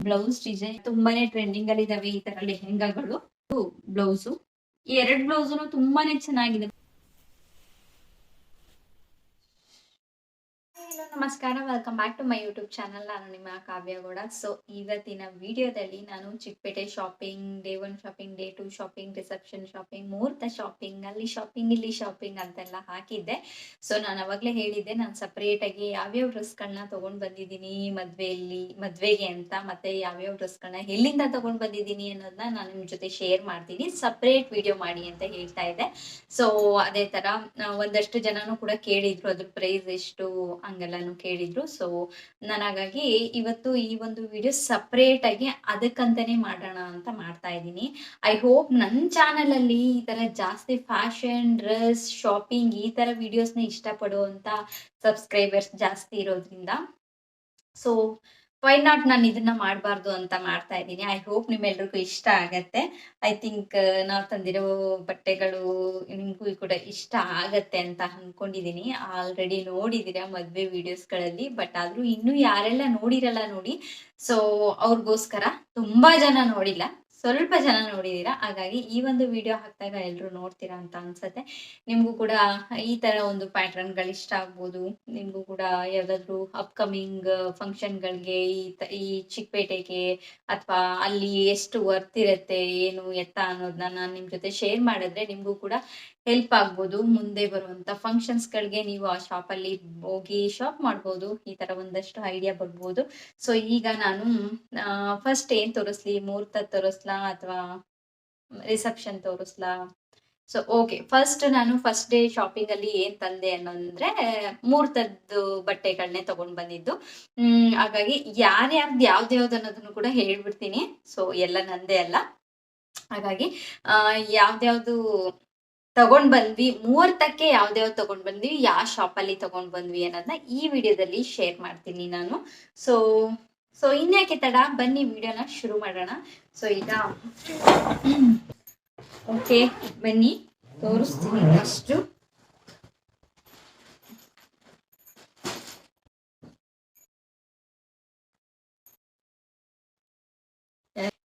Blouse design ತುಂಬಾನೇ trending ಅಲ್ಲಿ ಇದಾವೆ ಈ ತರ ಲೆಹೆಂಗಾಗಳು. ಬ್ಲೌಸು ಈ ಎರಡ್ ಬ್ಲೌಸ್ನು ತುಂಬಾನೇ ಚೆನ್ನಾಗಿದೆ. ಹಲೋ ನಮಸ್ಕಾರ, welcome back to my YouTube channel. ನಾನು ನಿಮ್ಮ ಕಾವ್ಯ ಗೌಡ. ಸೊ ಇವತ್ತಿನ ವಿಡಿಯೋದಲ್ಲಿ ನಾನು Chickpete shopping, day 1 shopping, day 2 shopping, reception shopping, ಮುಹೂರ್ತ ಶಾಪಿಂಗ್, ಅಲ್ಲಿ ಶಾಪಿಂಗ್ ಇಲ್ಲಿ ಶಾಪಿಂಗ್ ಅಂತೆಲ್ಲ ಹಾಕಿದ್ದೆ. ಸೊ ನಾನು ಅವಾಗಲೇ ಹೇಳಿದ್ದೆ, ನಾನು ಸಪ್ರೇಟ್ ಆಗಿ ಯಾವ್ಯಾವ ಡ್ರೆಸ್ಗಳನ್ನ ತಗೊಂಡ್ ಬಂದಿದ್ದೀನಿ ಮದ್ವೆಗೆ ಅಂತ, ಮತ್ತೆ ಯಾವ್ಯಾವ ಡ್ರೆಸ್ಗಳನ್ನ ಎಲ್ಲಿಂದ ತಗೊಂಡ್ ಬಂದಿದ್ದೀನಿ ಅನ್ನೋದನ್ನ ನಾನು ನಿಮ್ ಜೊತೆ ಶೇರ್ ಮಾಡ್ತೀನಿ, ಸಪ್ರೇಟ್ ವಿಡಿಯೋ ಮಾಡಿ ಅಂತ ಹೇಳ್ತಾ ಇದ್ದೆ. ಸೊ ಅದೇ ತರ ಒಂದಷ್ಟು ಜನನು ಕೂಡ ಕೇಳಿದ್ರು ಅದ್ರ ಪ್ರೈಸ್ ಎಷ್ಟು ಹಂಗೆಲ್ಲಾನು ಕೇಳಿದ್ರು. ಸೊ ನಾನು ಹಾಗಾಗಿ ಇವತ್ತು ಈ ಒಂದು ವಿಡಿಯೋ ಸಪ್ರೇಟ್ ಆಗಿ ಅದಕ್ಕಂತಾನೆ ಮಾಡೋಣ ಅಂತ ಮಾಡ್ತಾ ಇದ್ದೀನಿ. ಐ ಹೋಪ್ ನನ್ನ ಚಾನಲ್ ಅಲ್ಲಿ ಈ ತರ ಜಾಸ್ತಿ ಫ್ಯಾಷನ್, ಡ್ರೆಸ್, ಶಾಪಿಂಗ್ ಈ ತರ ವಿಡಿಯೋಸ್ನ ಇಷ್ಟಪಡುವಂತ ಸಬ್ಸ್ಕ್ರೈಬರ್ಸ್ ಜಾಸ್ತಿ ಇರೋದ್ರಿಂದ ಸೊ ವೈ ನಾಟ್ ನಾನು ಇದನ್ನ ಮಾಡಬಾರ್ದು ಅಂತ ಮಾಡ್ತಾ ಇದ್ದೀನಿ. ಐ ಹೋಪ್ ನಿಮ್ಮೆಲ್ರಿಗೂ ಇಷ್ಟ ಆಗತ್ತೆ. ಐ ಥಿಂಕ್ ನಾವು ತಂದಿರೋ ಬಟ್ಟೆಗಳು ನಿಮಗೂ ಕೂಡ ಇಷ್ಟ ಆಗತ್ತೆ ಅಂತ ಅನ್ಕೊಂಡಿದೀನಿ. ಆಲ್ರೆಡಿ ನೋಡಿದೀರಾ ಮದ್ವೆ ವಿಡಿಯೋಸ್ಗಳಲ್ಲಿ, ಬಟ್ ಆದ್ರೂ ಇನ್ನೂ ಯಾರೆಲ್ಲ ನೋಡಿರಲ್ಲ ನೋಡಿ, ಸೊ ಅವ್ರಿಗೋಸ್ಕರ. ತುಂಬಾ ಜನ ನೋಡಿಲ್ಲ, ಸ್ವಲ್ಪ ಜನ ನೋಡಿದೀರಾ, ಹಾಗಾಗಿ ಈ ಒಂದು ವಿಡಿಯೋ ಹಾಕಿದಾಗ ಎಲ್ಲರೂ ನೋಡ್ತೀರಾ ಅಂತ ಅನ್ಸತ್ತೆ. ನಿಮ್ಗೂ ಕೂಡ ಈ ತರ ಒಂದು ಪ್ಯಾಟರ್ನ್ಗಳು ಇಷ್ಟ ಆಗ್ಬೋದು. ನಿಮ್ಗೂ ಕೂಡ ಯಾವ್ದಾದ್ರು ಅಪ್ಕಮಿಂಗ್ ಫಂಕ್ಷನ್ಗಳಿಗೆ ಈ ಚಿಕ್ಕಪೇಟೆಗೆ ಅಥವಾ ಅಲ್ಲಿ ಎಷ್ಟು ವರ್ತ್ ಇರತ್ತೆ ಏನು ಎತ್ತ ಅನ್ನೋದನ್ನ ನಾನು ನಿಮ್ ಜೊತೆ ಶೇರ್ ಮಾಡಿದ್ರೆ ನಿಮ್ಗೂ ಕೂಡ ಹೆಲ್ಪ್ ಆಗ್ಬೋದು. ಮುಂದೆ ಬರುವಂತ ಫಂಕ್ಷನ್ಸ್ಗಳಿಗೆ ನೀವು ಆ ಶಾಪಲ್ಲಿ ಹೋಗಿ ಶಾಪ್ ಮಾಡ್ಬೋದು. ಈ ತರ ಒಂದಷ್ಟು ಐಡಿಯಾ ಬರ್ಬೋದು. ಸೊ ಈಗ ನಾನು ಫಸ್ಟ್ ಏನ್ ತೋರಿಸ್ಲಿ, ಮುಹೂರ್ತ ತೋರಿಸ್ಲಾ ಅಥವಾ ರಿಸೆಪ್ಷನ್ ತೋರಿಸ್ಲಾ? ಸೊ ಓಕೆ, ನಾನು ಫಸ್ಟ್ ಡೇ ಶಾಪಿಂಗ್ ಅಲ್ಲಿ ಏನ್ ತಂದೆ ಅನ್ನೋದ್ರೆ ಮುಹೂರ್ತದ್ದು ಬಟ್ಟೆಗಳನ್ನೇ ತಗೊಂಡ್ ಬಂದಿದ್ದು. ಹಾಗಾಗಿ ಯಾವ್ದ್ಯಾವ್ದು ಅನ್ನೋದನ್ನು ಕೂಡ ಹೇಳ್ಬಿಡ್ತೀನಿ. ಸೊ ಎಲ್ಲ ನಂದೇ ಅಲ್ಲ, ಹಾಗಾಗಿ ಯಾವ್ದ್ಯಾವ್ದು ತಗೊಂಡ್ ಬಂದ್ವಿ, ಮುಹೂರ್ತಕ್ಕೆ ಯಾವ್ದ್ಯಾವ್ದು ತಗೊಂಡ್ ಬಂದ್ವಿ, ಯಾವ ಶಾಪ್ ಅಲ್ಲಿ ತಗೊಂಡ್ ಬಂದ್ವಿ ಅನ್ನೋದನ್ನ ಈ ವಿಡಿಯೋದಲ್ಲಿ ಶೇರ್ ಮಾಡ್ತೀನಿ ನಾನು. ಸೊ ಸೊ ಇನ್ಯಾಕೆ ತಡ, ಬನ್ನಿ ವಿಡಿಯೋನ ಶುರು ಮಾಡೋಣ. ಸೊ ಈಗ ಓಕೆ ಬನ್ನಿ ತೋರಿಸ್ತೀನಿ ಫಸ್ಟ್.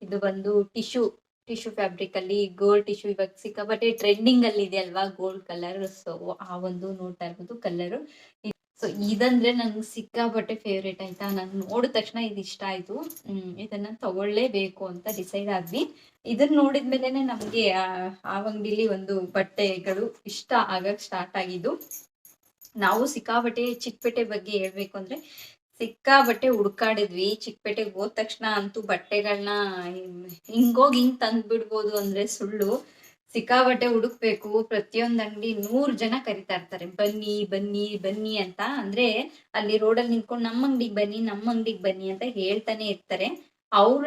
ಇದು ಬಂದು ಟಿಶ್ಯೂ ಫ್ಯಾಬ್ರಿಕ್ ಅಲ್ಲಿ ಗೋಲ್ಡ್ ಟಿಶ್ಯೂ. ಇವಾಗ ಸಿಕ್ಕಾಪಟ್ಟೆ ಟ್ರೆಂಡಿಂಗ್ ಅಲ್ಲಿ ಇದೆ ಅಲ್ವಾ ಗೋಲ್ಡ್ ಕಲರ್. ಸೊ ಆ ಒಂದು ನೋಡ್ತಾ ಇರ್ಬೋದು ಕಲರ್. ಸೊ ಇದಂದ್ರೆ ನನ್ಗೆ ಸಿಕ್ಕಾಪಟ್ಟೆ ಫೇವ್ರೇಟ್ ಆಯ್ತಾ. ನಾನು ನೋಡಿದ ತಕ್ಷಣ ಇದು ಇಷ್ಟ ಆಯ್ತು. ಇದನ್ನ ತಗೊಳ್ಳೇಬೇಕು ಅಂತ ಡಿಸೈಡ್ ಆದ್ವಿ. ಇದನ್ನ ನೋಡಿದ್ಮೇಲೆನೆ ನಮ್ಗೆ ಆ ಅಂಗಡಿಲಿ ಒಂದು ಬಟ್ಟೆಗಳು ಇಷ್ಟ ಆಗಕ್ ಸ್ಟಾರ್ಟ್ ಆಗಿದ್ದು. ನಾವು ಸಿಕ್ಕಾಪಟ್ಟೆ ಚಿಕ್ಕಪೇಟೆ ಬಗ್ಗೆ ಹೇಳ್ಬೇಕು ಅಂದ್ರೆ ಸಿಕ್ಕಾಬಟ್ಟೆ ಹುಡ್ಕಾಡಿದ್ವಿ. ಚಿಕ್ಕಪೇಟೆಗೆ ಹೋದ ತಕ್ಷಣ ಅಂತೂ ಬಟ್ಟೆಗಳನ್ನ ಹಿಂಗೋಗಿ ಹಿಂಗ್ ತಂದ್ ಬಿಡ್ಬೋದು ಅಂದ್ರೆ ಸುಳ್ಳು. ಸಿಕ್ಕಾಬಟ್ಟೆ ಹುಡುಕ್ಬೇಕು. ಪ್ರತಿಯೊಂದ್ ಅಂಗಡಿ 100 ಜನ ಕರಿತಾ ಇರ್ತಾರೆ, ಬನ್ನಿ ಬನ್ನಿ ಬನ್ನಿ ಅಂತ. ಅಂದ್ರೆ ಅಲ್ಲಿ ರೋಡಲ್ಲಿ ನಿಂತ್ಕೊಂಡು ನಮ್ಮ ಅಂಗಡಿಗೆ ಬನ್ನಿ ಅಂತ ಹೇಳ್ತಾನೆ ಇರ್ತಾರೆ. ಅವ್ರ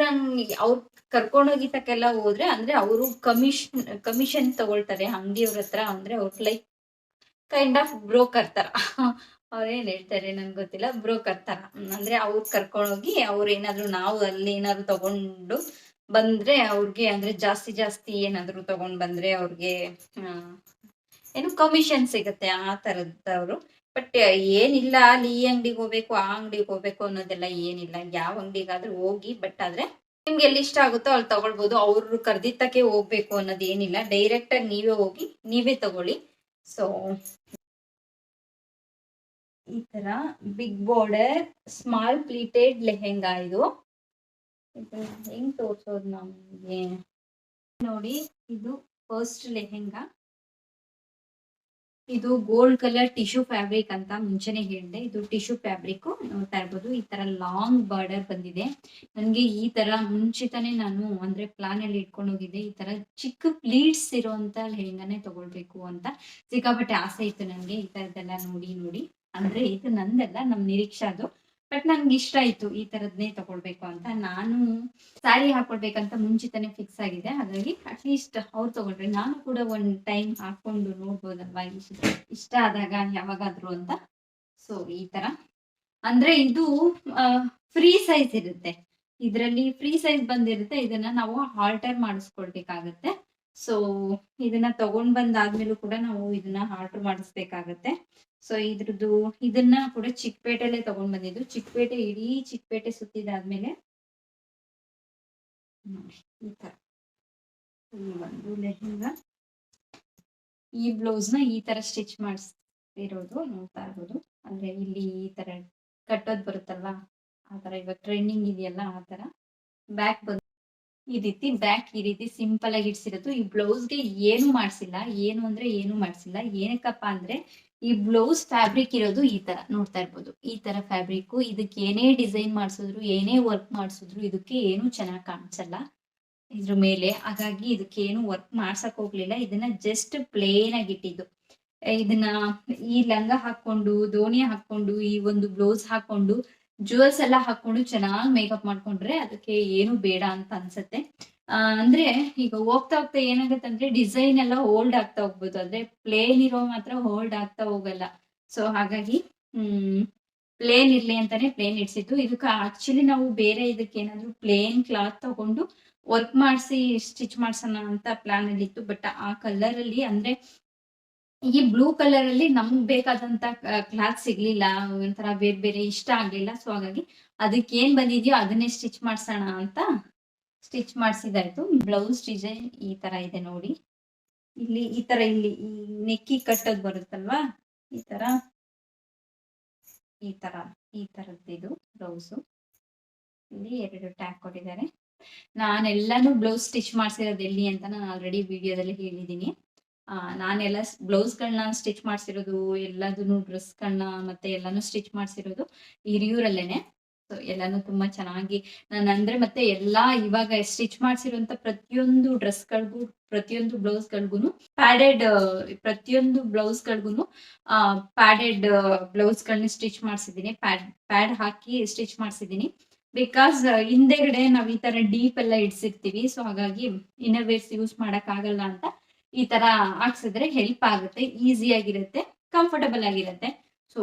ಕರ್ಕೊಂಡೋಗಿತಕ್ಕೆಲ್ಲ ಹೋದ್ರೆ ಅಂದ್ರೆ ಅವರು ಕಮಿಷನ್ ತಗೊಳ್ತಾರೆ ಅಂಗಡಿಯವ್ರ ಹತ್ರ. ಅಂದ್ರೆ ಅವ್ರ ಲೈಕ್ ಕೈಂಡ್ ಆಫ್ ಬ್ರೋಕರ್ ತರ. ಅವ್ರೇನ್ ಹೇಳ್ತಾರೆ ನನ್ಗೆ ಗೊತ್ತಿಲ್ಲ, ಬ್ರೋಕರ್ ತರ. ಅಂದ್ರೆ ಅವ್ರು ಕರ್ಕೊಂಡೋಗಿ ಏನಾದ್ರು ನಾವು ಅಲ್ಲಿ ಏನಾದ್ರು ತಗೊಂಡು ಬಂದ್ರೆ ಅವ್ರಿಗೆ ಅಂದ್ರೆ ಜಾಸ್ತಿ ಏನಾದ್ರು ತಗೊಂಡ್ ಬಂದ್ರೆ ಅವ್ರಿಗೆ ಏನು ಕಮಿಷನ್ ಸಿಗುತ್ತೆ ಆ ತರದವ್ರು. ಬಟ್ ಏನಿಲ್ಲ, ಅಲ್ಲಿ ಈ ಅಂಗಡಿಗೆ ಹೋಗ್ಬೇಕು ಆ ಅಂಗಡಿಗೆ ಹೋಗ್ಬೇಕು ಅನ್ನೋದೆಲ್ಲ ಏನಿಲ್ಲ. ಯಾವ ಅಂಗಡಿಗಾದ್ರೂ ಹೋಗಿ, ಬಟ್ ಆದ್ರೆ ನಿಮ್ಗೆ ಎಲ್ಲಿ ಇಷ್ಟ ಆಗುತ್ತೋ ಅಲ್ಲಿ ತಗೊಳ್ಬೋದು. ಅವ್ರು ಕರ್ದಿತ್ತಕ್ಕೆ ಹೋಗ್ಬೇಕು ಅನ್ನೋದು ಏನಿಲ್ಲ. ಡೈರೆಕ್ಟ್ ಆಗಿ ನೀವೇ ಹೋಗಿ ನೀವೇ ತಗೊಳ್ಳಿ. ಸೊ ಈ ತರ big border small pleated lehenga. ಇದು ಹೆಂಗ್ ತೋರ್ಸೋದು ನಮ್ಗೆ ನೋಡಿ. ಇದು ಫಸ್ಟ್ ಲೆಹೆಂಗಾ. ಇದು ಗೋಲ್ಡ್ ಕಲರ್ ಟಿಶ್ಯೂ ಫ್ಯಾಬ್ರಿಕ್ ಅಂತ ಮುಂಚೆನೆ ಹೇಳಿದೆ. ಇದು ಟಿಶ್ಯೂ ಫ್ಯಾಬ್ರಿಕ್ ನೋಡ್ತಾ ಇರ್ಬೋದು. ಈ ತರ ಲಾಂಗ್ ಬಾರ್ಡರ್ ಬಂದಿದೆ. ನನ್ಗೆ ಈ ತರ ಮುಂಚಿತನೇ ನಾನು ಅಂದ್ರೆ ಪ್ಲಾನ್ ಅಲ್ಲಿ ಇಟ್ಕೊಂಡು ಹೋಗಿದ್ದೆ, ಈ ತರ ಚಿಕ್ಕ ಪ್ಲೀಟ್ಸ್ ಇರುವಂತ ಲೆಹೆಂಗಾನೇ ತಗೊಳ್ಬೇಕು ಅಂತ. ಸಿಕ್ಕಾಪಟ್ಟೆ ಆಸೆ ಇತ್ತು ನನ್ಗೆ ಈ ತರದ್ದೆಲ್ಲ ನೋಡಿ. ಅಂದ್ರೆ ಇದು ನಂದಲ್ಲ, ನಮ್ ನಿರೀಕ್ಷಾದು. ಬಟ್ ನನ್ಗೆ ಇಷ್ಟ ಆಯ್ತು ಈ ತರದ್ನೇ ತಗೊಳ್ಬೇಕು ಅಂತ. ನಾನು ಸ್ಯಾರಿ ಹಾಕೊಳ್ಬೇಕಂತ ಮುಂಚಿತನೇ ಫಿಕ್ಸ್ ಆಗಿದೆ. ಹಾಗಾಗಿ ಅಟ್ಲೀಸ್ಟ್ ಅವ್ರು ತಗೊಂಡ್ರೆ ನಾನು ಕೂಡ ಒಂದ್ ಟೈಮ್ ಹಾಕೊಂಡು ನೋಡ್ಬೋದಲ್ವಾ ಇಷ್ಟ ಆದಾಗ ಯಾವಾಗಾದ್ರು ಅಂತ. ಸೊ ಈ ತರ ಅಂದ್ರೆ ಇದು ಫ್ರೀ ಸೈಜ್ ಇರುತ್ತೆ. ಇದರಲ್ಲಿ ಫ್ರೀ ಸೈಜ್ ಬಂದಿರುತ್ತೆ. ಇದನ್ನ ನಾವು ಆಲ್ಟರ್ ಮಾಡಿಸ್ಕೊಳ್ಬೇಕಾಗತ್ತೆ. ಸೊ ಇದನ್ನ ತಗೊಂಡ್ ಬಂದಾದ್ಮೇಲೂ ಕೂಡ ನಾವು ಇದನ್ನ ಆಲ್ಟರ್ ಮಾಡಿಸ್ಬೇಕಾಗತ್ತೆ. ಸೊ ಇದನ್ನ ಕೂಡ ಚಿಕ್ಕಪೇಟೆಲ್ಲೇ ತಗೊಂಡ್ ಬಂದಿದ್ದು. ಇಡೀ ಚಿಕ್ಕಪೇಟೆ ಸುತ್ತಿದಾದ್ಮೇಲೆ ನೋಡಿ ಈ ತರ ಈ ಒಂದು ಲೆಹೆಂಗಾ, ಈ ಬ್ಲೌಸ್ ನ ಈ ತರ ಸ್ಟಿಚ್ ಮಾಡಿಸಿರೋದು ನೋಡ್ತಾ ಇರ್ಬೋದು. ಅಂದ್ರೆ ಇಲ್ಲಿ ಈ ತರ ಕಟ್ಟೋದ್ ಬರುತ್ತಲ್ವಾ, ಆ ತರ ಇವಾಗ ಟ್ರೆಂಡಿಂಗ್ ಇದೆಯಲ್ಲ ಆ ತರ. ಬ್ಯಾಕ್ ಬಂದು ಈ ರೀತಿ ಬ್ಯಾಕ್ ಈ ರೀತಿ ಸಿಂಪಲ್ ಆಗಿ ಇಡ್ಸಿರೋದು. ಈ ಬ್ಲೌಸ್ಗೆ ಏನು ಮಾಡ್ಸಿಲ್ಲ, ಏನು ಅಂದ್ರೆ ಏನು ಮಾಡ್ಸಿಲ್ಲ. ಏನಕ್ಕಪ್ಪ ಅಂದ್ರೆ ಈ ಬ್ಲೌಸ್ ಫ್ಯಾಬ್ರಿಕ್ ಇರೋದು ಈ ತರ ನೋಡ್ತಾ ಇರ್ಬೋದು. ಈ ತರ ಫ್ಯಾಬ್ರಿಕ್, ಇದಕ್ಕೆ ಏನೇ ಡಿಸೈನ್ ಮಾಡ್ಸಿದ್ರು, ಏನೇ ವರ್ಕ್ ಮಾಡ್ಸಿದ್ರು ಇದಕ್ಕೆ ಏನು ಚೆನ್ನಾಗಿ ಕಾಣಿಸಲ್ಲ ಇದ್ರ ಮೇಲೆ. ಹಾಗಾಗಿ ಇದಕ್ಕೆ ಏನು ವರ್ಕ್ ಮಾಡ್ಸಕ್ ಹೋಗ್ಲಿಲ್ಲ. ಇದನ್ನ ಜಸ್ಟ್ ಪ್ಲೇನ್ ಆಗಿ ಇಟ್ಟಿದ್ದು. ಇದನ್ನ ಈ ಲಂಗ ಹಾಕೊಂಡು, ದೋಣಿ ಹಾಕೊಂಡು, ಈ ಒಂದು ಬ್ಲೌಸ್ ಹಾಕೊಂಡು, ಜುವೆಲ್ಸ್ ಎಲ್ಲ ಹಾಕೊಂಡು ಚೆನ್ನಾಗಿ ಮೇಕಪ್ ಮಾಡ್ಕೊಂಡ್ರೆ ಅದಕ್ಕೆ ಏನು ಬೇಡ ಅಂತ ಅನ್ಸುತ್ತೆ. ಅಂದ್ರೆ ಈಗ ಹೋಗ್ತಾ ಹೋಗ್ತಾ ಏನಾಗುತ್ತೆ ಅಂದ್ರೆ ಡಿಸೈನ್ ಎಲ್ಲ ಓಲ್ಡ್ ಆಗ್ತಾ ಹೋಗ್ಬೋದು. ಆದ್ರೆ ಪ್ಲೇನ್ ಇರೋ ಮಾತ್ರ ಓಲ್ಡ್ ಆಗ್ತಾ ಹೋಗಲ್ಲ. ಸೊ ಹಾಗಾಗಿ ಪ್ಲೇನ್ ಇರ್ಲಿ ಅಂತಾನೆ ಪ್ಲೇನ್ ಇಡ್ಸಿದ್ದು. ಇದಕ್ಕೆ ಆಕ್ಚುಲಿ ನಾವು ಬೇರೆ ಇದಕ್ಕೆ ಏನಾದ್ರು ಪ್ಲೇನ್ ಕ್ಲಾತ್ ತಗೊಂಡು ವರ್ಕ್ ಮಾಡಿಸಿ ಸ್ಟಿಚ್ ಮಾಡ್ಸೋಣ ಅಂತ ಪ್ಲಾನ್ ಅಲ್ಲಿ ಇತ್ತು. ಬಟ್ ಆ ಕಲರ್ ಅಲ್ಲಿ ಅಂದ್ರೆ ಈ ಬ್ಲೂ ಕಲರ್ ಅಲ್ಲಿ ನಮ್ಗ್ ಬೇಕಾದಂತ ಕ್ಲಾತ್ ಸಿಗ್ಲಿಲ್ಲ. ಒಂಥರ ಬೇರೆ ಬೇರೆ ಇಷ್ಟ ಆಗ್ಲಿಲ್ಲ. ಸೊ ಹಾಗಾಗಿ ಅದಕ್ಕೆ ಏನ್ ಬಂದಿದ್ಯೋ ಅದನ್ನೇ ಸ್ಟಿಚ್ ಮಾಡ್ಸೋಣ ಅಂತ ಸ್ಟಿಚ್ ಮಾಡ್ಸಿದಾಯ್ತು. ಬ್ಲೌಸ್ ಡಿಸೈನ್ ಈ ತರ ಇದೆ ನೋಡಿ. ಇಲ್ಲಿ ಈ ತರ ಇಲ್ಲಿ ಈ ನೆಕ್ಕಿ ಕಟ್ಟೋದ್ ಬರುತ್ತಲ್ವಾ, ಈ ತರ ಈ ತರ ಈ ತರದ್ದು ಬ್ಲೌಸು. ಇಲ್ಲಿ 2 ಟ್ಯಾಗ್ ಕೊಟ್ಟಿದ್ದಾರೆ. ನಾನೆಲ್ಲಾನು ಬ್ಲೌಸ್ ಸ್ಟಿಚ್ ಮಾಡ್ಸಿರೋದು ಎಲ್ಲಿ ಅಂತ ನಾನು ಆಲ್ರೆಡಿ ವಿಡಿಯೋದಲ್ಲಿ ಹೇಳಿದೀನಿ. ನಾನೆಲ್ಲ ಬ್ಲೌಸ್ಗಳನ್ನ ಸ್ಟಿಚ್ ಮಾಡ್ಸಿರೋದು, ಎಲ್ಲದನ್ನು ಡ್ರೆಸ್ಗಳನ್ನ ಮತ್ತೆ ಎಲ್ಲಾನು ಸ್ಟಿಚ್ ಮಾಡ್ಸಿರೋದು ಹಿರಿಯೂರಲ್ಲೇನೆ. ಸೊ ಎಲ್ಲಾನು ತುಂಬಾ ಚೆನ್ನಾಗಿ ಅಂದ್ರೆ ಮತ್ತೆ ಎಲ್ಲಾ ಇವಾಗ ಸ್ಟಿಚ್ ಮಾಡ್ಸಿರೋಂತ ಪ್ರತಿಯೊಂದು ಡ್ರೆಸ್ಗಳಿಗೂ, ಪ್ರತಿಯೊಂದು ಬ್ಲೌಸ್ಗಳಿಗೂ ಪ್ಯಾಡೆಡ್, ಪ್ರತಿಯೊಂದು ಬ್ಲೌಸ್ಗಳಿಗೂ ಪ್ಯಾಡೆಡ್ ಬ್ಲೌಸ್ಗಳನ್ನ ಸ್ಟಿಚ್ ಮಾಡ್ಸಿದೀನಿ. ಪ್ಯಾಡ್ ಹಾಕಿ ಸ್ಟಿಚ್ ಮಾಡ್ಸಿದೀನಿ. ಬಿಕಾಸ್ ಹಿಂದೆಗಡೆ ನಾವ್ ಈ ತರ ಡೀಪ್ ಎಲ್ಲ ಇಡ್ಸಿರ್ತೀವಿ. ಸೊ ಹಾಗಾಗಿ ಇನ್ನರ್ ವೇರ್ಸ್ ಯೂಸ್ ಮಾಡಕ್ ಆಗಲ್ಲ ಅಂತ ಈ ತರ ಹಾಕ್ಸಿದ್ರೆ ಹೆಲ್ಪ್ ಆಗುತ್ತೆ, ಈಸಿ ಆಗಿರುತ್ತೆ, ಕಂಫರ್ಟಬಲ್ ಆಗಿರುತ್ತೆ. ಸೊ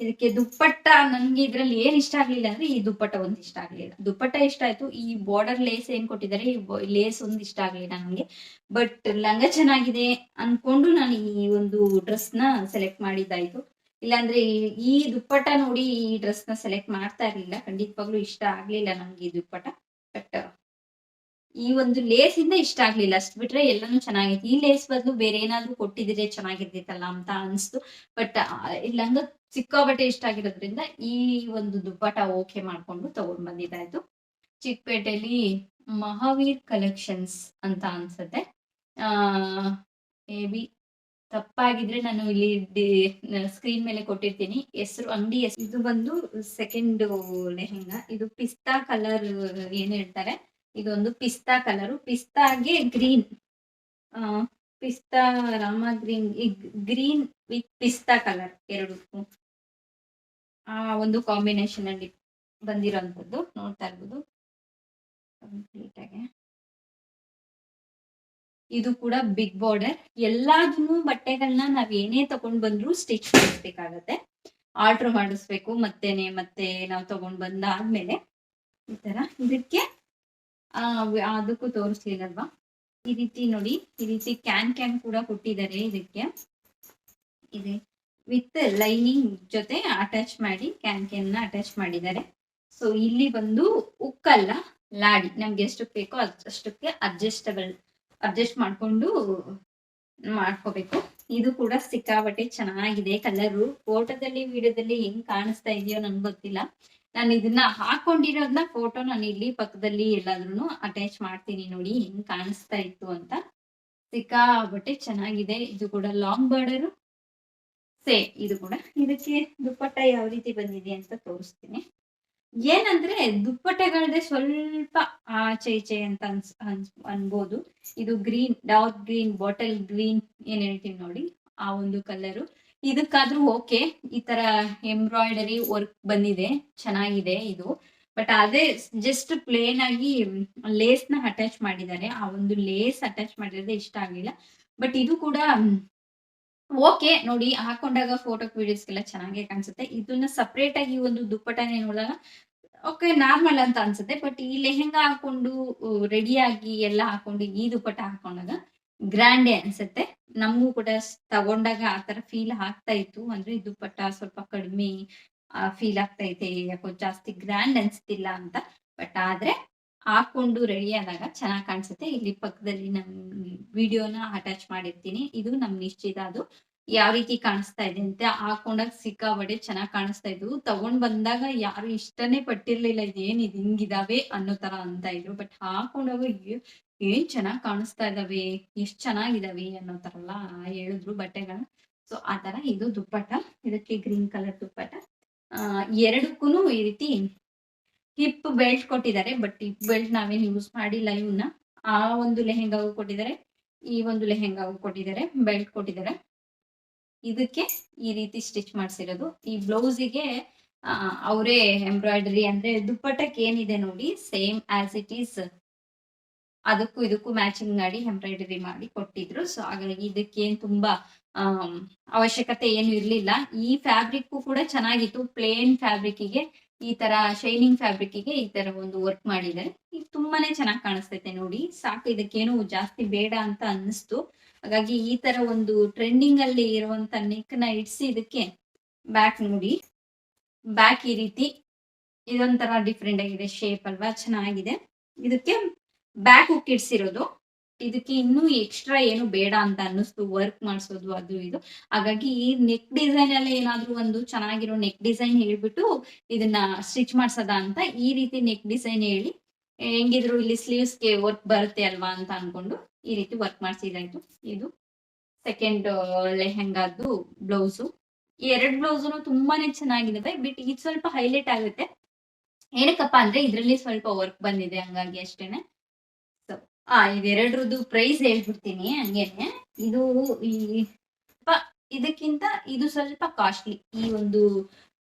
ಇದಕ್ಕೆ ದುಪ್ಪಟ್ಟ ನನ್ಗೆ ಇದ್ರಲ್ಲಿ ಏನ್ ಇಷ್ಟ ಆಗ್ಲಿಲ್ಲ ಅಂದ್ರೆ ಈ ದುಪ್ಪಟ್ಟ ಒಂದ್ ಇಷ್ಟ ಆಗ್ಲಿಲ್ಲ. ದುಪ್ಪಟ್ಟ ಇಷ್ಟ ಆಯ್ತು, ಈ ಬಾರ್ಡರ್ ಲೇಸ್ ಏನ್ ಕೊಟ್ಟಿದ್ದಾರೆ ಈ ಲೇಸ್ ಒಂದ್ ಇಷ್ಟ ಆಗ್ಲಿಲ್ಲ ನಂಗೆ. ಬಟ್ ಲಂಗ ಚೆನ್ನಾಗಿದೆ ಅನ್ಕೊಂಡು ನಾನು ಈ ಒಂದು ಡ್ರೆಸ್ ನ ಸೆಲೆಕ್ಟ್ ಮಾಡಿದ್ದಾಯ್ತು. ಇಲ್ಲಾಂದ್ರೆ ಈ ದುಪ್ಪಟ್ಟ ನೋಡಿ ಈ ಡ್ರೆಸ್ ನ ಸೆಲೆಕ್ಟ್ ಮಾಡ್ತಾ ಇರ್ಲಿಲ್ಲ. ಖಂಡಿತವಾಗ್ಲೂ ಇಷ್ಟ ಆಗ್ಲಿಲ್ಲ ನಂಗೆ ಈ ದುಪ್ಪಟ್ಟ. ಬಟ್ ಈ ಒಂದು ಲೇಸ್ ಇಂದ ಇಷ್ಟ ಆಗ್ಲಿಲ್ಲ. ಅಷ್ಟ್ ಬಿಟ್ರೆ ಎಲ್ಲಾನು ಚೆನ್ನಾಗಿತ್ತು. ಈ ಲೇಸ್ ಬದಲು ಬೇರೆ ಏನಾದ್ರು ಕೊಟ್ಟಿದ್ರೆ ಚೆನ್ನಾಗಿರ್ತಿತ್ತಲ್ಲ ಅಂತ ಅನ್ಸ್ತು. ಬಟ್ ಲಂಗ ಸಿಕ್ಕಾಬಟ್ಟೆ ಇಷ್ಟ ಆಗಿರೋದ್ರಿಂದ ಈ ಒಂದು ದುಪ್ಪಟ ಓಕೆ ಮಾಡ್ಕೊಂಡು ತಗೊಂಡ್ ಬಂದಿದ್ದಾಯ್ತು. ಚಿಕ್ಕಪೇಟೆಯಲ್ಲಿ ಮಹಾವೀರ್ ಕಲೆಕ್ಷನ್ಸ್ ಅಂತ ಅನ್ಸುತ್ತೆ. ಮೇ ಬಿ ತಪ್ಪಾಗಿದ್ರೆ ನಾನು ಇಲ್ಲಿ ಸ್ಕ್ರೀನ್ ಮೇಲೆ ಕೊಟ್ಟಿರ್ತೀನಿ ಹೆಸರು, ಅಂಗಡಿ ಹೆಸರು. ಇದು ಬಂದು ಸೆಕೆಂಡ್ ಲೆಹೆಂಗಾ. ಇದು ಪಿಸ್ತಾ ಕಲರ್ ಏನ್ ಹೇಳ್ತಾರೆ, ಇದೊಂದು ಪಿಸ್ತಾ ಕಲರು. ಪಿಸ್ತಾಗೆ ಗ್ರೀನ್, ಪಿಸ್ತಾ ರಾಮ ಗ್ರೀನ್, ಗ್ರೀನ್ ವಿತ್ ಪಿಸ್ತಾ ಕಲರ್ ಎರಡು ಆ ಒಂದು ಕಾಂಬಿನೇಷನ್ ಅಲ್ಲಿ ಬಂದಿರೋಂಥದ್ದು ನೋಡ್ತಾ ಇರ್ಬೋದು ಕಂಪ್ಲೀಟ್ ಆಗಿ. ಇದು ಕೂಡ ಬಿಗ್ ಬಾರ್ಡರ್. ಎಲ್ಲಾದನ್ನು ಬಟ್ಟೆಗಳನ್ನ ನಾವ್ ಏನೇ ತಗೊಂಡ್ ಬಂದ್ರು ಸ್ಟಿಚ್ ಮಾಡಿಸ್ಬೇಕಾಗತ್ತೆ, ಆಲ್ಟರ್ ಮಾಡಿಸ್ಬೇಕು. ಮತ್ತೆ ನಾವು ತಗೊಂಡ್ ಬಂದಾದ್ಮೇಲೆ ಈ ತರ ಇದಕ್ಕೆ ಅದಕ್ಕೂ ತೋರಿಸ್ಲಿಲ್ಲಲ್ವಾ, ಈ ರೀತಿ ನೋಡಿ, ಈ ರೀತಿ ಕ್ಯಾನ್ ಕೂಡ ಕೊಟ್ಟಿದ್ದಾರೆ ಇದಕ್ಕೆ. ಇದೆ ವಿತ್ ಲೈನಿಂಗ್ ಜೊತೆ ಅಟ್ಯಾಚ್ ಮಾಡಿ ಕ್ಯಾನ್ ನ ಅಟ್ಯಾಚ್ ಮಾಡಿದ್ದಾರೆ. ಸೊ ಇಲ್ಲಿ ಬಂದು ಉಕ್ಕಲ್ಲ, ಲಾಡಿ, ನಮ್ಗೆ ಎಷ್ಟು ಬೇಕೋ ಅಷ್ಟಕ್ಕೆ ಅಡ್ಜಸ್ಟ್ ಮಾಡ್ಕೊಂಡು ಮಾಡ್ಕೋಬೇಕು. ಇದು ಕೂಡ ಸಿಕ್ಕಾಬಟ್ಟೆ ಚೆನ್ನಾಗಿದೆ ಕಲರು. ಫೋಟೋದಲ್ಲಿ ವಿಡಿಯೋದಲ್ಲಿ ಹೆಂಗ್ ಕಾಣಿಸ್ತಾ ಇದೆಯೋ ನನ್ಗೆ ಗೊತ್ತಿಲ್ಲ. ನಾನು ಇದನ್ನ ಹಾಕೊಂಡಿರೋದನ್ನ ಫೋಟೋ ನಾನು ಇಲ್ಲಿ ಪಕ್ಕದಲ್ಲಿ ಎಲ್ಲಾದ್ರೂ ಅಟ್ಯಾಚ್ ಮಾಡ್ತೀನಿ ನೋಡಿ ಹೆಂಗ್ ಕಾಣಿಸ್ತಾ ಇತ್ತು ಅಂತ. ಸಿಕ್ಕಾಬಟ್ಟೆ ಚೆನ್ನಾಗಿದೆ. ಇದು ಕೂಡ ಲಾಂಗ್ ಬಾರ್ಡರ್ ಸೇಮ್. ಇದು ಕೂಡ ಇದಕ್ಕೆ ದುಪ್ಪಟ್ಟ ಯಾವ ರೀತಿ ಬಂದಿದೆ ಅಂತ ತೋರಿಸ್ತೀನಿ. ಏನಂದ್ರೆ ದುಪ್ಪಟ್ಟೆಗಳದೆ ಸ್ವಲ್ಪ ಆಚೆ ಈಚೆ ಅಂತ ಅನ್ಬೋದು. ಇದು green, dark green, bottle green ಏನ್ ಹೇಳ್ತೀವಿ ನೋಡಿ ಆ ಒಂದು ಕಲರು. ಇದಕ್ಕಾದ್ರೂ ಓಕೆ, ಈ ತರ ಎಂಬ್ರಾಯ್ಡರಿ ವರ್ಕ್ ಬಂದಿದೆ, ಚೆನ್ನಾಗಿದೆ ಇದು. ಬಟ್ ಅದೇ ಜಸ್ಟ್ ಪ್ಲೇನ್ ಆಗಿ ಲೇಸ್ ನ ಅಟ್ಯಾಚ್ ಮಾಡಿದ್ದಾರೆ. ಆ ಒಂದು ಲೇಸ್ ಅಟ್ಯಾಚ್ ಮಾಡಿರೋದೇ ಇಷ್ಟ ಆಗ್ಲಿಲ್ಲ. ಬಟ್ ಇದು ಕೂಡ ಓಕೆ, ನೋಡಿ ಹಾಕೊಂಡಾಗ ಫೋಟೋ ವಿಡಿಯೋಸ್ಗೆಲ್ಲ ಚೆನ್ನಾಗೇ ಕಾಣಿಸುತ್ತೆ. ಇದನ್ನ ಸಪ್ರೇಟ್ ಆಗಿ ಒಂದು ದುಪ್ಪಟ್ಟನೆ ನೋಡಿದಾಗ ಓಕೆ ನಾರ್ಮಲ್ ಅಂತ ಅನ್ಸುತ್ತೆ. ಬಟ್ ಈ ಲೆಹೆಂಗಾ ಹಾಕೊಂಡು ರೆಡಿ ಆಗಿ ಎಲ್ಲ ಹಾಕೊಂಡು ಈ ದುಪ್ಪಟ್ಟ ಹಾಕೊಂಡಾಗ ಗ್ರ್ಯಾಂಡೇ ಅನ್ಸುತ್ತೆ. ನಮಗೂ ಕೂಡ ತಗೊಂಡಾಗ ಆತರ ಫೀಲ್ ಆಗ್ತಾ ಇತ್ತು. ಅಂದ್ರೆ ಈ ದುಪ್ಪಟ್ಟ ಸ್ವಲ್ಪ ಕಡಿಮೆ ಫೀಲ್ ಆಗ್ತಾ ಐತೆ, ಯಾಕೋ ಜಾಸ್ತಿ ಗ್ರ್ಯಾಂಡ್ ಅನ್ಸ್ತಿಲ್ಲ ಅಂತ. ಬಟ್ ಆದ್ರೆ ಹಾಕೊಂಡು ರೆಡಿ ಆದಾಗ ಚೆನ್ನಾಗಿ ಕಾಣಿಸುತ್ತೆ. ಇಲ್ಲಿ ಪಕ್ಕದಲ್ಲಿ ನಮ್ ವಿಡಿಯೋನ ಅಟ್ಯಾಚ್ ಮಾಡಿರ್ತೀನಿ. ಇದು ನಮ್ ನಿಶ್ಚಿತ ಅದು ಯಾವ ರೀತಿ ಕಾಣಿಸ್ತಾ ಇದೆ ಅಂತ. ಹಾಕೊಂಡಾಗ ಸಿಕ್ಕಾಪಟ್ಟೆ ಚೆನ್ನಾಗಿ ಕಾಣಿಸ್ತಾ ಇದ್ವು. ತಗೊಂಡ್ ಬಂದಾಗ ಯಾರು ಇಷ್ಟನೇ ಪಟ್ಟಿರ್ಲಿಲ್ಲ, ಇದೇನಿದ್ ಹಿಂಗಿದಾವೆ ಅನ್ನೋ ತರ ಅಂತ ಇದ್ರು. ಬಟ್ ಹಾಕೊಂಡಾಗ ಏನ್ ಚೆನ್ನಾಗಿ ಕಾಣಿಸ್ತಾ ಇದಾವೆ, ಎಷ್ಟ್ ಚೆನ್ನಾಗಿದಾವೆ ಅನ್ನೋ ತರ ಎಲ್ಲ ಹೇಳಿದ್ರು ಬಟ್ಟೆಗಳ. ಸೊ ಆ ತರ ಇದು ದುಪ್ಪಟ್ಟ. ಇದಕ್ಕೆ ಗ್ರೀನ್ ಕಲರ್ ದುಪ್ಪಟ್ಟ. ಎರಡಕ್ಕೂನು ಈ ರೀತಿ ಹಿಪ್ ಬೆಲ್ಟ್ ಕೊಟ್ಟಿದ್ದಾರೆ. ಬಟ್ ಹಿಪ್ ಬೆಲ್ಟ್ ನಾವೇನ್ ಯೂಸ್ ಮಾಡಿಲ್ಲ ಇವನ್ನ. ಆ ಒಂದು ಲೆಹೆಂಗಾಗೂ ಕೊಟ್ಟಿದ್ದಾರೆ, ಈ ಒಂದು ಲೆಹೆಂಗಾಗೂ ಕೊಟ್ಟಿದ್ದಾರೆ, ಬೆಲ್ಟ್ ಕೊಟ್ಟಿದ್ದಾರೆ. ಇದಕ್ಕೆ ಈ ರೀತಿ ಸ್ಟಿಚ್ ಮಾಡ್ಸಿರೋದು. ಈ ಬ್ಲೌಸಿಗೆ ಅವರೇ ಎಂಬ್ರಾಯ್ಡರಿ ಅಂದ್ರೆ ದುಪ್ಪಟ್ಟಕ್ಕೆ ಏನಿದೆ ನೋಡಿ, ಸೇಮ್ ಆಸ್ ಇಟ್ ಈಸ್ ಅದಕ್ಕೂ ಇದಕ್ಕೂ ಮ್ಯಾಚಿಂಗ್ ಮಾಡಿ ಎಂಬ್ರಾಯ್ಡರಿ ಮಾಡಿ ಕೊಟ್ಟಿದ್ರು. ಸೊ ಹಾಗಾಗಿ ಇದಕ್ಕೇನ್ ತುಂಬಾ ಅವಶ್ಯಕತೆ ಏನು ಇರ್ಲಿಲ್ಲ. ಈ ಫ್ಯಾಬ್ರಿಕ್ ಕೂಡ ಚೆನ್ನಾಗಿತ್ತು. ಪ್ಲೇನ್ ಫ್ಯಾಬ್ರಿಕ್ಗೆ ಈ ತರ ಶೈನಿಂಗ್ ಫ್ಯಾಬ್ರಿಕ್ಗೆ ಈ ತರ ಒಂದು ವರ್ಕ್ ಮಾಡಿದ್ದಾರೆ. ಇದು ತುಂಬಾನೇ ಚೆನ್ನಾಗಿ ಕಾಣಿಸ್ತೈತೆ ನೋಡಿ. ಸಾಕು, ಇದಕ್ಕೇನು ಜಾಸ್ತಿ ಬೇಡ ಅಂತ ಅನ್ನಿಸ್ತು. ಹಾಗಾಗಿ ಈ ತರ ಒಂದು ಟ್ರೆಂಡಿಂಗ್ ಅಲ್ಲಿ ಇರುವಂತ ನೆಕ್ ನ ಇಡ್ಸಿ ಇದಕ್ಕೆ ಬ್ಯಾಕ್ ನೋಡಿ. ಬ್ಯಾಕ್ ಈ ರೀತಿ ಇದೊಂಥರ ಡಿಫ್ರೆಂಟ್ ಆಗಿದೆ ಶೇಪ್ ಅಲ್ವಾ, ಚೆನ್ನಾಗಿದೆ. ಇದಕ್ಕೆ ಬ್ಯಾಕ್ ಹುಕ್ ಇಡ್ಸಿರೋದು. ಇದಕ್ಕೆ ಇನ್ನೂ ಎಕ್ಸ್ಟ್ರಾ ಏನು ಬೇಡ ಅಂತ ಅನ್ನಿಸ್ತು, ವರ್ಕ್ ಮಾಡಿಸೋದು ಅದು ಇದು. ಹಾಗಾಗಿ ಈ ನೆಕ್ ಡಿಸೈನ್ ಎಲ್ಲ ಏನಾದ್ರೂ ಒಂದು ಚೆನ್ನಾಗಿರೋ ನೆಕ್ ಡಿಸೈನ್ ಹೇಳ್ಬಿಟ್ಟು ಇದನ್ನ ಸ್ಟಿಚ್ ಮಾಡ್ಸೋದ ಅಂತ ಈ ರೀತಿ ನೆಕ್ ಡಿಸೈನ್ ಹೇಳಿ, ಹೆಂಗಿದ್ರು ಇಲ್ಲಿ ಸ್ಲೀವ್ಸ್ಗೆ ವರ್ಕ್ ಬರುತ್ತೆ ಅಲ್ವಾ ಅಂತ ಅನ್ಕೊಂಡು ಈ ರೀತಿ ವರ್ಕ್ ಮಾಡಿಸಿದಾಯ್ತು. ಇದು ಸೆಕೆಂಡ್ ಲೆಹೆಂಗಾದ್ದು ಬ್ಲೌಸು. ಈ ಎರಡು ಬ್ಲೌಸುನು ತುಂಬಾನೇ ಚೆನ್ನಾಗಿದ್ದಾವೆ. ಬಟ್ ಇದು ಸ್ವಲ್ಪ ಹೈಲೈಟ್ ಆಗುತ್ತೆ. ಏನಕ್ಕಪ್ಪ ಅಂದ್ರೆ ಇದ್ರಲ್ಲಿ ಸ್ವಲ್ಪ ವರ್ಕ್ ಬಂದಿದೆ, ಹಂಗಾಗಿ ಅಷ್ಟೇನೆ. ಸೊ ಇದೆರಡ್ರದ್ದು ಪ್ರೈಸ್ ಹೇಳ್ಬಿಡ್ತೀನಿ ಹಂಗೇನೆ. ಇದು ಈ ಇದಕ್ಕಿಂತ ಇದು ಸ್ವಲ್ಪ ಕಾಸ್ಟ್ಲಿ. ಈ ಒಂದು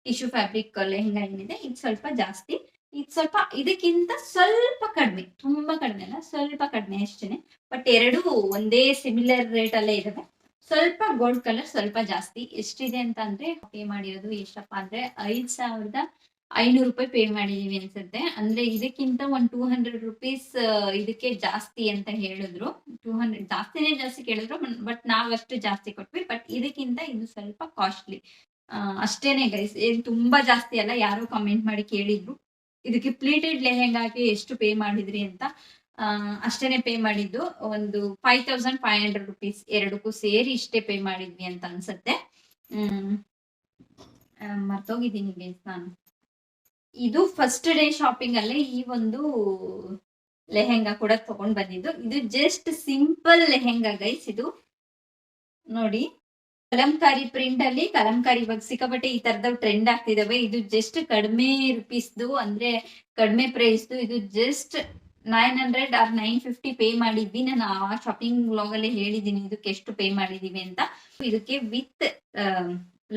ಟಿಶ್ಯೂ ಫ್ಯಾಬ್ರಿಕ್ ಲೆಹೆಂಗಾ ಏನಿದೆ ಇದು ಸ್ವಲ್ಪ ಜಾಸ್ತಿ. ಇದು ಸ್ವಲ್ಪ ಇದಕ್ಕಿಂತ ಸ್ವಲ್ಪ ಕಡಿಮೆ, ತುಂಬಾ ಕಡಿಮೆ ಅಲ್ಲ, ಸ್ವಲ್ಪ ಕಡಿಮೆ ಅಷ್ಟೇನೆ. ಬಟ್ ಎರಡು ಒಂದೇ ಸಿಮಿಲರ್ ರೇಟ್ ಅಲ್ಲೇ ಇದಾವೆ. ಸ್ವಲ್ಪ ಗೋಲ್ಡ್ ಕಲರ್ ಸ್ವಲ್ಪ ಜಾಸ್ತಿ. ಎಷ್ಟಿದೆ ಅಂತ ಅಂದ್ರೆ ಪೇ ಮಾಡಿರೋದು ಎಷ್ಟಪ್ಪ ಅಂದ್ರೆ 5,500 ರೂಪಾಯಿ ಪೇ ಮಾಡಿದೀವಿ ಅನ್ಸುತ್ತೆ. ಅಂದ್ರೆ ಇದಕ್ಕಿಂತ ಒಂದು 200 ರೂಪೀಸ್ ಇದಕ್ಕೆ ಜಾಸ್ತಿ ಅಂತ ಹೇಳಿದ್ರು. 200 ಜಾಸ್ತಿ ಕೇಳಿದ್ರು. ಬಟ್ ನಾವ್ ಅಷ್ಟು ಜಾಸ್ತಿ ಕೊಟ್ವಿ. ಬಟ್ ಇದಕ್ಕಿಂತ ಇದು ಸ್ವಲ್ಪ ಕಾಸ್ಟ್ಲಿ ಅಷ್ಟೇನೆ ಗೈಸ್. ಏನ್ ತುಂಬಾ ಜಾಸ್ತಿ ಅಲ್ಲ. ಯಾರೋ ಕಮೆಂಟ್ ಮಾಡಿ ಕೇಳಿದ್ರು ಇದಕ್ಕೆ ಪ್ಲೀಟೆಡ್ ಲೆಹೆಂಗಾಗೆ ಎಷ್ಟು ಪೇ ಮಾಡಿದ್ರಿ ಅಂತ. ಅಷ್ಟೇನೆ ಪೇ ಮಾಡಿದ್ದು. ಒಂದು 5,500 ರೂಪೀಸ್ ಎರಡಕ್ಕೂ ಸೇರಿ ಇಷ್ಟೇ ಪೇ ಮಾಡಿದ್ವಿ ಅಂತ ಅನ್ಸುತ್ತೆ. ಮರ್ತೋಗಿದ್ದೀನಿ ಗೈಸ್ ನಾನು. ಇದು ಫಸ್ಟ್ ಡೇ ಶಾಪಿಂಗ್ ಅಲ್ಲೇ ಈ ಒಂದು ಲೆಹೆಂಗಾ ಕೂಡ ತಗೊಂಡ್ ಬಂದಿದ್ದು. ಇದು ಜಸ್ಟ್ ಸಿಂಪಲ್ ಲೆಹೆಂಗಾ ಗೈಸ್. ಇದು ನೋಡಿ, ಕಲಂಕಾರಿ ಪ್ರಿಂಟ್ ಅಲ್ಲಿ ಕಲಂಕಾರಿ ಇವಾಗ ಸಿಕ್ಕಾಪಟ್ಟೆ ಈ ತರದ ಟ್ರೆಂಡ್ ಆಗ್ತಿದಾವೆ. ಇದು ಜಸ್ಟ್ ಕಡಿಮೆ ರುಪೀಸ್ದು ಅಂದ್ರೆ ಕಡಿಮೆ ಪ್ರೈಸ್ದು. ಇದು ಜಸ್ಟ್ 900 or 950 ಪೇ ಮಾಡಿದ್ವಿ. ನಾನು ಆ ಶಾಪಿಂಗ್ ವ್ಲಾಗ್ ಅಲ್ಲಿ ಹೇಳಿದೀನಿ ಇದಕ್ಕೆ ಎಷ್ಟು ಪೇ ಮಾಡಿದೀವಿ ಅಂತ. ಇದಕ್ಕೆ ವಿತ್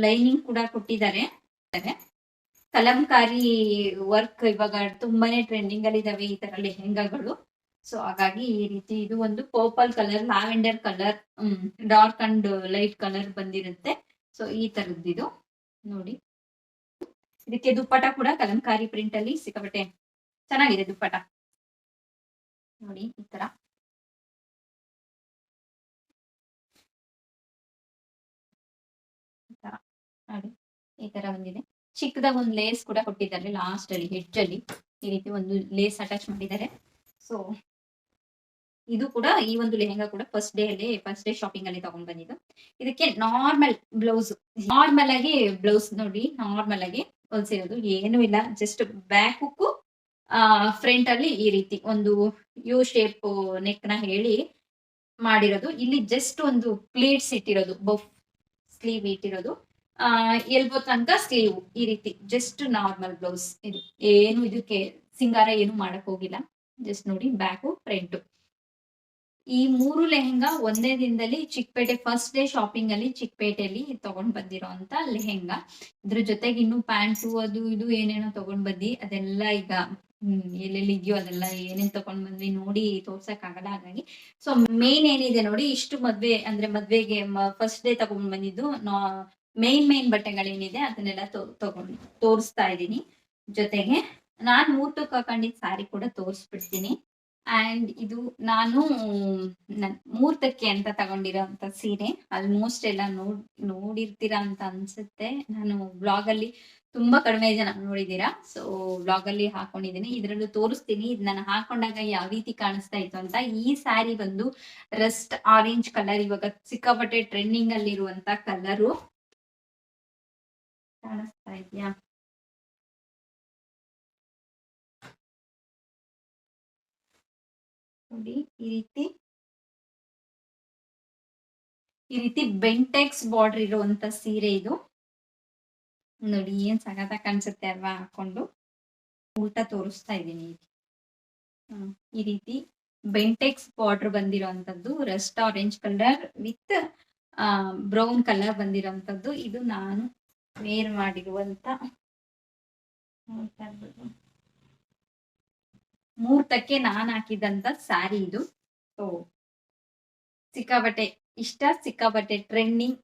ಲೈನಿಂಗ್ ಕೂಡ ಕೊಟ್ಟಿದ್ದಾರೆ. ಕಲಂಕಾರಿ ವರ್ಕ್ ಇವಾಗ ತುಂಬಾನೇ ಟ್ರೆಂಡಿಂಗ್ ಅಲ್ಲಿ ಇದಾವೆ ಈ ತರ ಲೆಹೆಂಗಾಗಳು. ಸೊ ಹಾಗಾಗಿ ಈ ರೀತಿ ಇದು ಒಂದು purple colour, lavender colour, dark and light colour ಬಂದಿರುತ್ತೆ. ಸೊ ಈ ತರದ್ದು ನೋಡಿ. ಇದಕ್ಕೆ ದುಪ್ಪಟ ಕೂಡ ಕಲಂಕಾರಿ ಪ್ರಿಂಟ್ ಅಲ್ಲಿ ಸಿಕ್ಕಾಪಟ್ಟೆ ಚೆನ್ನಾಗಿದೆ ದುಪ್ಪಟ ನೋಡಿ. ಈ ತರ ನೋಡಿ, ಈ ತರ ಬಂದಿದೆ. ಚಿಕ್ಕದಾಗ ಒಂದು ಲೇಸ್ ಕೂಡ ಕೊಟ್ಟಿದ್ದಾರೆ ಲಾಸ್ಟ್ ಅಲ್ಲಿ, ಹೆಡ್ಜ್ ಅಲ್ಲಿ ಈ ರೀತಿ ಒಂದು ಲೇಸ್ ಅಟ್ಯಾಚ್ ಮಾಡಿದ್ದಾರೆ. ಸೊ ಇದು ಕೂಡ ಈ ಒಂದು ಲೆಹೆಂಗಾ ಕೂಡ ಫಸ್ಟ್ ಡೇ ಶಾಪಿಂಗ್ ಅಲ್ಲಿ ತಗೊಂಡ್ ಬಂದಿದ್ದು. ಇದಕ್ಕೆ ನಾರ್ಮಲ್ ಆಗಿ ಬ್ಲೌಸ್ ನೋಡಿ, ನಾರ್ಮಲ್ ಆಗಿ ಹೊಲ್ಸಿರೋದು, ಏನು ಇಲ್ಲ. ಜಸ್ಟ್ ಬ್ಯಾಕ್ ಹುಕ್ಕು ಫ್ರಂಟ್ ಅಲ್ಲಿ ಈ ರೀತಿ ಒಂದು ಯು ಶೇಪ್ ನೆಕ್ ನ ಹೇಳಿ ಮಾಡಿರೋದು. ಇಲ್ಲಿ ಜಸ್ಟ್ ಒಂದು ಪ್ಲೀಟ್ಸ್ ಇಟ್ಟಿರೋದು, ಬಫ್ ಸ್ಲೀವ್ ಇಟ್ಟಿರೋದು, ಎಲ್ಬೋ ತನಕ ಸ್ಲೀವ್ ಈ ರೀತಿ. ಜಸ್ಟ್ ನಾರ್ಮಲ್ ಬ್ಲೌಸ್ ಇದು. ಏನು ಇದಕ್ಕೆ ಸಿಂಗಾರ ಏನು ಮಾಡಕ್ ಹೋಗಿಲ್ಲ. ಜಸ್ಟ್ ನೋಡಿ, ಬ್ಯಾಕು ಫ್ರಂಟ್. ಈ 3 ಲೆಹೆಂಗಾ ಒಂದೇ ದಿನದಲ್ಲಿ ಚಿಕ್ಕಪೇಟೆ ಫಸ್ಟ್ ಡೇ ಶಾಪಿಂಗ್ ಅಲ್ಲಿ ಚಿಕ್ಕಪೇಟೆಯಲ್ಲಿ ತಗೊಂಡ್ ಬಂದಿರೋ ಅಂತ ಲೆಹೆಂಗಾ. ಇದ್ರ ಜೊತೆಗೆ ಇನ್ನು ಪ್ಯಾಂಟು ಅದು ಇದು ಏನೇನೋ ತಗೊಂಡ್ ಬಂದಿ. ಅದೆಲ್ಲ ಈಗ ಎಲ್ಲೆಲ್ಲಿ ಇದೆಯೋ ಅದೆಲ್ಲ ಏನೇನ್ ತಗೊಂಡ್ ಬಂದ್ವಿ ನೋಡಿ ತೋರ್ಸಕ್ ಆಗಲ್ಲ. ಹಾಗಾಗಿ ಸೊ ಮೇನ್ ಏನಿದೆ ನೋಡಿ, ಇಷ್ಟು ಮದ್ವೆಗೆ ಫಸ್ಟ್ ಡೇ ತಗೊಂಡ್ ಬಂದಿದ್ದು ಮೇನ್ ಬಟ್ಟೆಗಳೇನಿದೆ ಅದನ್ನೆಲ್ಲ ತಗೊಂಡು ತೋರಿಸ್ತಾ ಇದ್ದೀನಿ. ಜೊತೆಗೆ ನಾನ್ ಮುಹೂರ್ತಕ್ಕೆ ಹಾಕೊಂಡಿದ್ ಸ್ಯಾರಿ ಕೂಡ ತೋರಿಸ್ಬಿಡ್ತೀನಿ. ಅಂಡ್ ಇದು ನಾನು ಮುಹೂರ್ತಕ್ಕೆ ಅಂತ ತಗೊಂಡಿರೋಂತ ಸೀರೆ. ಆಲ್ಮೋಸ್ಟ್ ಎಲ್ಲ ನೋಡಿರ್ತೀರಾ ಅಂತ ಅನ್ಸುತ್ತೆ. ನಾನು ಬ್ಲಾಗ್ ಅಲ್ಲಿ ತುಂಬಾ ಕಡಿಮೆ ಜನ ನೋಡಿದೀರಾ. ಸೊ ವ್ಲಾಗ್ ಅಲ್ಲಿ ಹಾಕೊಂಡಿದ್ದೀನಿ, ಇದ್ರಲ್ಲೂ ತೋರಿಸ್ತೀನಿ ಇದು ನಾನು ಹಾಕೊಂಡಾಗ ಯಾವ ರೀತಿ ಕಾಣಿಸ್ತಾ ಇತ್ತು ಅಂತ. ಈ ಸ್ಯಾರಿ ಬಂದು ರಸ್ಟ್ ಆರೆಂಜ್ ಕಲರ್, ಇವಾಗ ಸಿಕ್ಕಾಪಟ್ಟೆ ಟ್ರೆಂಡಿಂಗ್ ಅಲ್ಲಿ ಇರುವಂತ ಕಲರು. ಕಾಣಿಸ್ತಾ ಇದೆಯಾ? ನೋಡಿ ಈ ರೀತಿ ಬೆಂಟೆಕ್ಸ್ ಬಾರ್ಡರ್ ಇರುವಂತ ಸೀರೆ ಇದು. ನೋಡಿ ಏನ್ ಸಖತ್ತಾಗಿ ಕಾಣಿಸುತ್ತೆ ಅಲ್ವಾ ಹಾಕೊಂಡು. ಉಲ್ಟಾ ತೋರಿಸ್ತಾ ಇದ್ದೀನಿ. ಈ ರೀತಿ ಬೆಂಟೆಕ್ಸ್ ಬಾರ್ಡರ್ ಬಂದಿರೋಂಥದ್ದು, rust orange colour with brown colour ಬಂದಿರೋಂಥದ್ದು. ಇದು ನಾನು ವೇರ್ ಮಾಡಿರುವಂತ ಮುಹೂರ್ತಕ್ಕೆ ನಾನು ಹಾಕಿದಂತ ಸ್ಯಾರಿ ಇದು. ಸೊ ಸಿಕ್ಕಾಬಟ್ಟೆ ಇಷ್ಟ, ಸಿಕ್ಕಾಬಟ್ಟೆ ಟ್ರೆಂಡಿಂಗ್.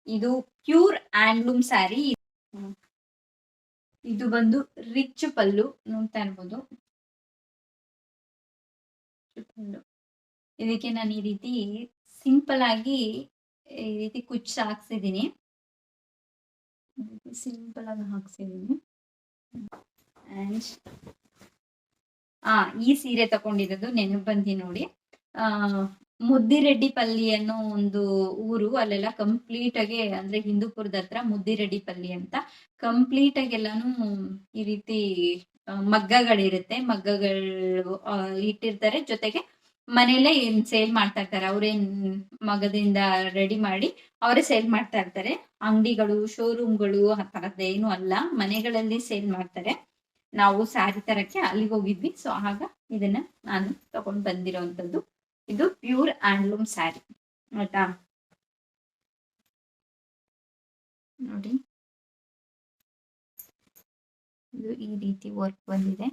ಇದು ಪ್ಯೂರ್ ಹ್ಯಾಂಡ್ಲೂಮ್ ಸ್ಯಾರಿ. ಇದು ಬಂದು ರಿಚ್ ಪಲ್ಲು, ನೋಡ್ತಾ ಇರ್ಬೋದು. ಇದಕ್ಕೆ ನಾನು ಈ ರೀತಿ ಸಿಂಪಲ್ ಆಗಿ ಈ ರೀತಿ ಕುಚ್ಚು ಹಾಕ್ಸಿದೀನಿ. ಸಿಂಪಲ್ ಆಗಿ ಹಾಕ್ಸಿದೀನಿ. ಅಂಡ್ ಈ ಸೀರೆ ತಗೊಂಡಿರೋದು ನೆನಪು ಬಂದಿ ನೋಡಿ. ಮುದ್ದಿರೆಡ್ಡಿಪಲ್ಲಿ ಅನ್ನೋ ಒಂದು ಊರು, ಅಲ್ಲೆಲ್ಲ ಕಂಪ್ಲೀಟ್ ಆಗಿ ಅಂದ್ರೆ ಹಿಂದೂಪುರದ ಹತ್ರ ಮುದ್ದಿರೆಡ್ಡಿಪಲ್ಲಿ ಅಂತ ಕಂಪ್ಲೀಟ್ ಆಗಿ ಎಲ್ಲಾನು ಈ ರೀತಿ ಮಗ್ಗಗಳಿರುತ್ತೆ. ಮಗ್ಗಗಳು ಇಟ್ಟಿರ್ತಾರೆ, ಜೊತೆಗೆ ಮನೇಲೆ ಸೇಲ್ ಮಾಡ್ತಾ ಇರ್ತಾರೆ. ಅವ್ರೇನ್ ಮಗದಿಂದ ರೆಡಿ ಮಾಡಿ ಅವರೇ ಸೇಲ್ ಮಾಡ್ತಾ ಇರ್ತಾರೆ. ಅಂಗಡಿಗಳು, ಶೋರೂಮ್ಗಳು ಆ ತರದ್ದೇನು ಅಲ್ಲ, ಮನೆಗಳಲ್ಲಿ ಸೇಲ್ ಮಾಡ್ತಾರೆ. ನಾವು ಸ್ಯಾರಿ ತರಕ್ಕೆ ಅಲ್ಲಿಗೆ ಹೋಗಿದ್ವಿ. ಸೊ ಆಗ ಇದನ್ನ ನಾನು ತಗೊಂಡ್ ಬಂದಿರೋಂಥದ್ದು. ಇದು ಪ್ಯೂರ್ ಹ್ಯಾಂಡ್ಲೂಮ್ ಸ್ಯಾರಿ ಆಯ್ತಾ. ನೋಡಿ ಇದು ಈ ರೀತಿ ವರ್ಕ್ ಬಂದಿದೆ.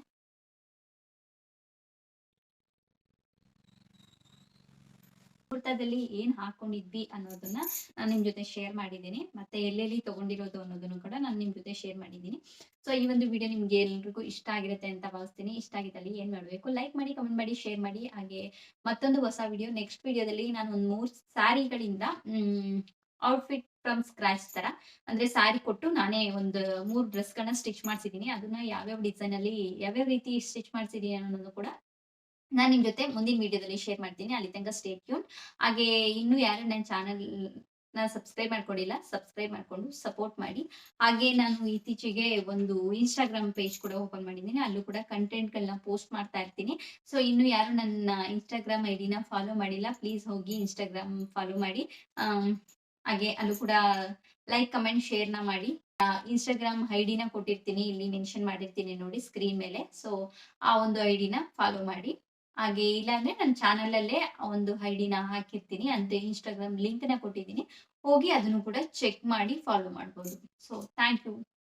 ಕುರ್ತಾದಲ್ಲಿ ಏನ್ ಹಾಕೊಂಡಿದ್ವಿ ಅನ್ನೋದನ್ನ ನಾನು ನಿಮ್ ಜೊತೆ ಶೇರ್ ಮಾಡಿದ್ದೀನಿ. ಮತ್ತೆ ಎಲ್ಲೆಲ್ಲಿ ತಗೊಂಡಿರೋದು ಅನ್ನೋದನ್ನು ಕೂಡ ನಾನು ನಿಮ್ ಜೊತೆ ಶೇರ್ ಮಾಡಿದ್ದೀನಿ. ಸೊ ಈ ಒಂದು ವಿಡಿಯೋ ನಿಮ್ಗೆ ಎಲ್ರಿಗೂ ಇಷ್ಟ ಆಗಿರುತ್ತೆ ಅಂತ ಭಾವಿಸ್ತೀನಿ. ಇಷ್ಟ ಆಗಿದ್ದಲ್ಲಿ ಏನ್ ಮಾಡ್ಬೇಕು, ಲೈಕ್ ಮಾಡಿ, ಕಮೆಂಟ್ ಮಾಡಿ, ಶೇರ್ ಮಾಡಿ. ಹಾಗೆ ಮತ್ತೊಂದು ಹೊಸ ವಿಡಿಯೋ, ನೆಕ್ಸ್ಟ್ ವಿಡಿಯೋದಲ್ಲಿ ನಾನು ಒಂದು 3 ಸ್ಯಾರಿಗಳಿಂದ ಔಟ್ಫಿಟ್ ಫ್ರಮ್ ಸ್ಕ್ರಾಚ್ ತರ, ಅಂದ್ರೆ ಸ್ಯಾರಿ ಕೊಟ್ಟು ನಾನೇ ಒಂದು 3 ಡ್ರೆಸ್ಗಳನ್ನ ಸ್ಟಿಚ್ ಮಾಡ್ಸಿದೀನಿ. ಅದನ್ನ ಯಾವ್ಯಾವ ಡಿಸೈನ್ ಅಲ್ಲಿ ಯಾವ್ಯಾವ ರೀತಿ ಸ್ಟಿಚ್ ಮಾಡ್ಸಿದೀನಿ ಅನ್ನೋದು ಕೂಡ ನಾನು ನಿಮ್ ಜೊತೆ ಮುಂದಿನ ವಿಡಿಯೋದಲ್ಲಿ ಶೇರ್ ಮಾಡ್ತೀನಿ. ಅಲ್ಲಿ ತನಕ ಸ್ಟೇ ಟ್ಯೂನ್. ಹಾಗೆ ಇನ್ನೂ ಯಾರು ನನ್ನ ಚಾನಲ್ ಸಬ್ಸ್ಕ್ರೈಬ್ ಮಾಡ್ಕೊಂಡಿಲ್ಲ, ಸಬ್ಸ್ಕ್ರೈಬ್ ಮಾಡ್ಕೊಂಡು ಸಪೋರ್ಟ್ ಮಾಡಿ. ಹಾಗೆ ನಾನು ಇತ್ತೀಚೆಗೆ ಒಂದು ಇನ್ಸ್ಟಾಗ್ರಾಮ್ ಪೇಜ್ ಕೂಡ ಓಪನ್ ಮಾಡಿದ್ದೀನಿ, ಅಲ್ಲೂ ಕೂಡ ಕಂಟೆಂಟ್ಗಳನ್ನ ಪೋಸ್ಟ್ ಮಾಡ್ತಾ ಇರ್ತೀನಿ. ಸೊ ಇನ್ನು ಯಾರು ನನ್ನ ಇನ್ಸ್ಟಾಗ್ರಾಮ್ ಐಡಿನ ಫಾಲೋ ಮಾಡಿಲ್ಲ, ಪ್ಲೀಸ್ ಹೋಗಿ ಇನ್ಸ್ಟಾಗ್ರಾಮ್ ಫಾಲೋ ಮಾಡಿ. ಹಾಗೆ ಅಲ್ಲೂ ಕೂಡ ಲೈಕ್, ಕಮೆಂಟ್, ಶೇರ್ನ ಮಾಡಿ. ಇನ್ಸ್ಟಾಗ್ರಾಮ್ ಐಡಿನ ಕೊಟ್ಟಿರ್ತೀನಿ, ಇಲ್ಲಿ ಮೆನ್ಷನ್ ಮಾಡಿರ್ತೀನಿ ನೋಡಿ ಸ್ಕ್ರೀನ್ ಮೇಲೆ. ಸೊ ಆ ಒಂದು ಐಡಿನ ಫಾಲೋ ಮಾಡಿ. ಹಾಗೆ ಇಲ್ಲಾಂದ್ರೆ ನನ್ನ ಚಾನಲ್ ಅಲ್ಲೇ ಒಂದು ಐಡಿನ ಹಾಕಿರ್ತೀನಿ, ಅಂತ ಇನ್ಸ್ಟಾಗ್ರಾಮ್ ಲಿಂಕ್ ನ ಕೊಟ್ಟಿದ್ದೀನಿ, ಹೋಗಿ ಅದನ್ನು ಕೂಡ ಚೆಕ್ ಮಾಡಿ ಫಾಲೋ ಮಾಡ್ಬೋದು. So thank you.